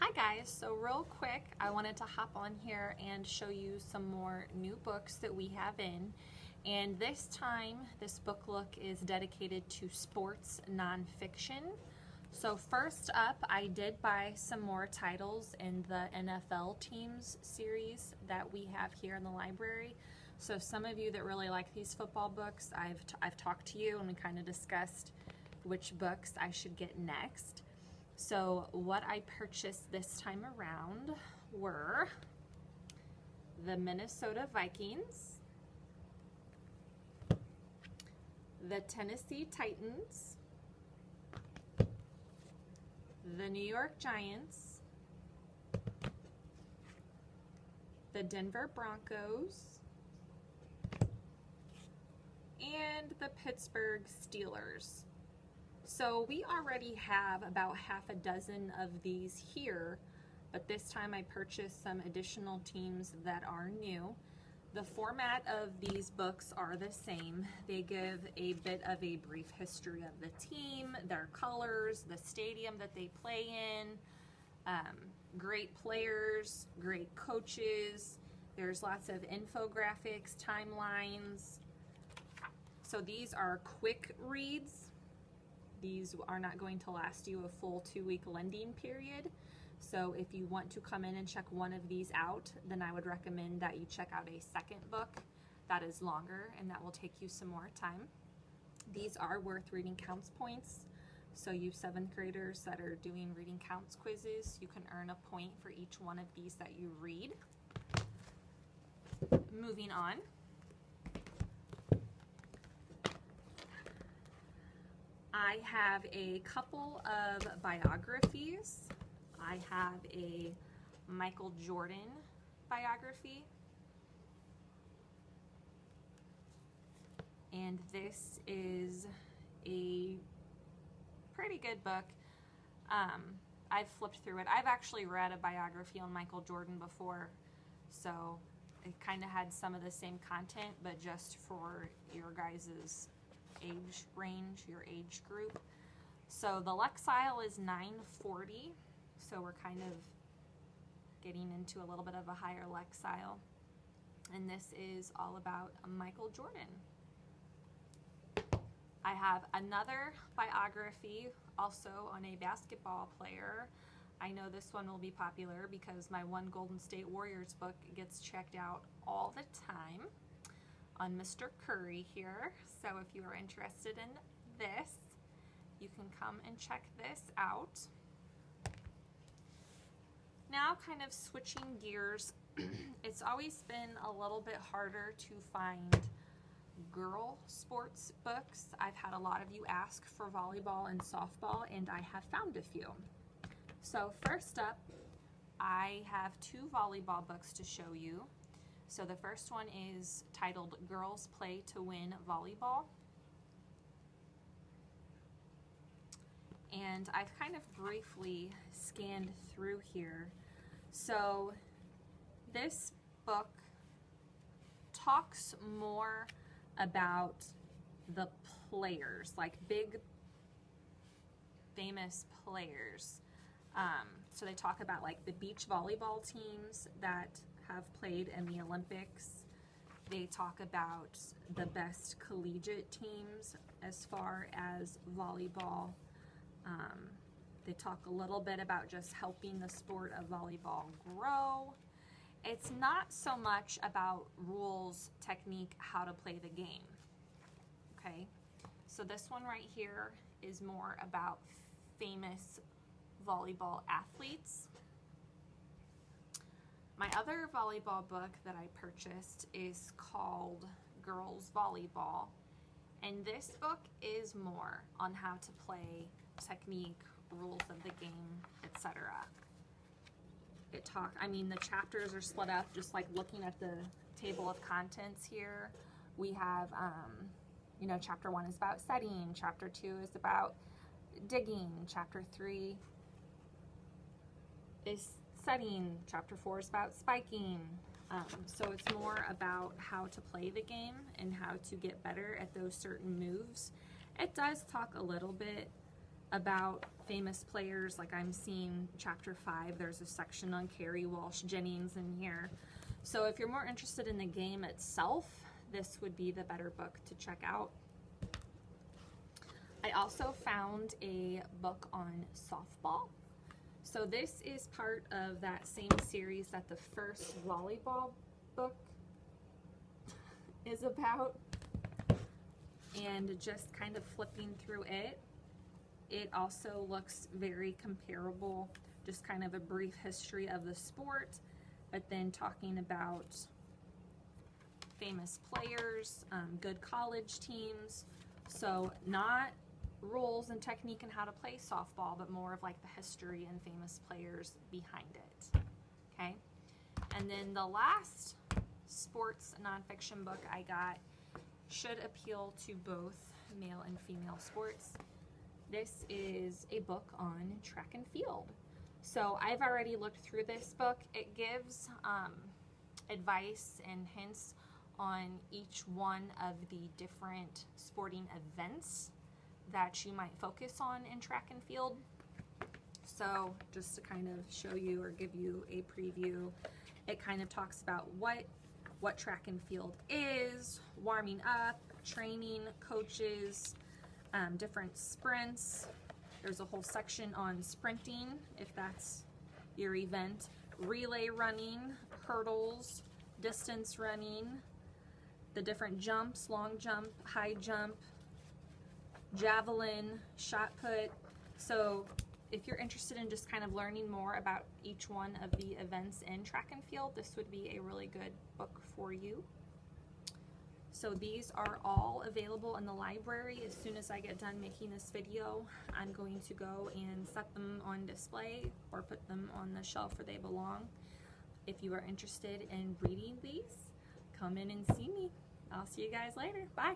Hi guys, so real quick I wanted to hop on here and show you some more new books that we have in, and this time this book look is dedicated to sports nonfiction. So first up, I did buy some more titles in the NFL teams series that we have here in the library. So some of you that really like these football books, I've talked to you and we kind of discussed which books I should get next. So what I purchased this time around were the Minnesota Vikings, the Tennessee Titans, the New York Giants, the Denver Broncos, and the Pittsburgh Steelers. So we already have about half a dozen of these here, but this time I purchased some additional teams that are new. The format of these books are the same. They give a bit of a brief history of the team, their colors, the stadium that they play in, great players, great coaches. There's lots of infographics, timelines. So these are quick reads. These are not going to last you a full 2-week lending period. So if you want to come in and check one of these out, then I would recommend that you check out a second book that is longer and that will take you some more time. These are worth reading counts points. So you 7th graders that are doing reading counts quizzes, you can earn a point for each one of these that you read. Moving on. I have a couple of biographies. I have a Michael Jordan biography, and this is a pretty good book. I've flipped through it. I've actually read a biography on Michael Jordan before, so it kind of had some of the same content, but just for your guys's age range, your age group. So the Lexile is $9.40, so we're kind of getting into a little bit of a higher Lexile, and this is all about Michael Jordan. I have another biography also on a basketball player. I know this one will be popular because my one Golden State Warriors book gets checked out all the time, on Mr. Curry here. So if you are interested in this, you can come and check this out. Now kind of switching gears, it's always been a little bit harder to find girl sports books. I've had a lot of you ask for volleyball and softball, and I have found a few. So first up, I have 2 volleyball books to show you. So the first one is titled Girls Play to Win Volleyball. And I've kind of briefly scanned through here. So this book talks more about the players, like big famous players. So they talk about like the beach volleyball teams that have played in the Olympics. They talk about the best collegiate teams as far as volleyball. They talk a little bit about just helping the sport of volleyball grow. It's not so much about rules, technique, how to play the game. Okay, so this one right here is more about famous volleyball athletes. My other volleyball book that I purchased is called Girls Volleyball, and this book is more on how to play, technique, rules of the game, etc. The chapters are split up, just like looking at the table of contents here. We have, chapter 1 is about setting, chapter 2 is about digging, chapter 3 is setting, chapter 4 is about spiking. So it's more about how to play the game and how to get better at those certain moves. It does talk a little bit about famous players, like I'm seeing chapter 5, there's a section on Carrie Walsh Jennings in here. So if you're more interested in the game itself, this would be the better book to check out. I also found a book on softball. So this is part of that same series that the first volleyball book is about. And just kind of flipping through it, it also looks very comparable, just kind of a brief history of the sport, but then talking about famous players, good college teams. So not rules and technique and how to play softball, but more of like the history and famous players behind it. Okay, and then the last sports nonfiction book I got should appeal to both male and female sports. This is a book on track and field. So I've already looked through this book. It gives advice and hints on each one of the different sporting events that you might focus on in track and field. So just to kind of show you or give you a preview, it kind of talks about what track and field is, warming up, training, coaches, different sprints. There's a whole section on sprinting, if that's your event, relay running, hurdles, distance running, the different jumps, long jump, high jump, javelin, shot put. So if you're interested in just kind of learning more about each one of the events in track and field, this would be a really good book for you. So these are all available in the library. As soon as I get done making this video, I'm going to go and set them on display or put them on the shelf where they belong. If you are interested in reading these, come in and see me. I'll see you guys later. Bye.